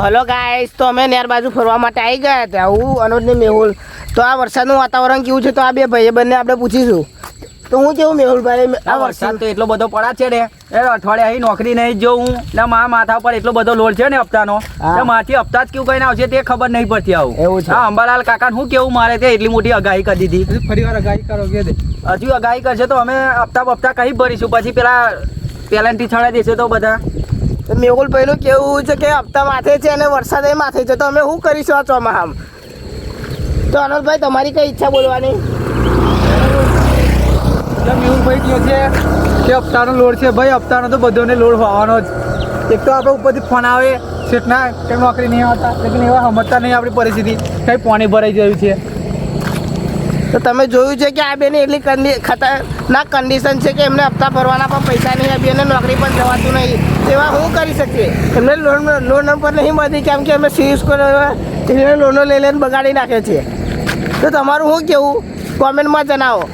Hello guys, તો અમે નેર બાજુ ફરવા માટે આવી ગયા હતા, હું અનુજ ને મેહુલ. તો આ વરસાદનું વાતાવરણ કેવું છે તો આ બે ભાઈ બંને આપણે પૂછીશું. તો હું કેવું મેહુલભાઈ, આ વરસાદ તો એટલો બધો પડ્યા છે ને એ અઠવાડિયા અહીં નોકરી નહીં જો હું ને મારા માથા પર એટલો બધો લોડ છે ને હપ્તાનો તો માથી હપ્તા જ કેવું કઈને આવશે તે ખબર નહીં પડતી. આવું એવું છે. હા, અંબાલાલ કાકાને હું કેવું મારે તે એટલી મોટી આગાહી કરી દીધી. ફરી વાર આગાહી કરો કે હજુ આગાહી કરશે તો અમે હપ્તા કઈ ભરીશું, પછી પેલાન્ટી છડાઈ દેશે તો બધા. તો મેહુલભાઈનું કેવું છે કે હપ્તા માથે છે અને વરસાદ એ માથે છે, તો અમે શું કરીશું આ ચોમાસામાં? તો અનુજભાઈ તમારી કઈ ઈચ્છા બોલવાની? મેહુલભાઈ કહે છે કે હપ્તાનો લોડ છે. ભાઈ હપ્તાનો તો બધોને લોડ હોવાનો જ. એક તો આપણે ઉપરથી ફોન આવે શેઠના કે નોકરી નહીં આવતા, લેકિન એવા સમજતા નહીં આપણી પરિસ્થિતિ, કંઈ પાણી ભરાઈ ગયું છે. તો તમે જોયું છે કે આ બેની એટલી ખતરનાક કન્ડિશન છે કે એમને હપ્તા ભરવાના પણ પૈસા નહીં, આ બેને નોકરી પણ જવાતું નહીં. તેવા શું કરી શકીએ? એમને લોન પર નહીં મળતી કેમ કે અમે સિવિલ સ્કોર લોનો લઈ લઈને બગાડી નાખે છે. તો તમારું શું કહેવું કોમેન્ટમાં જણાવો.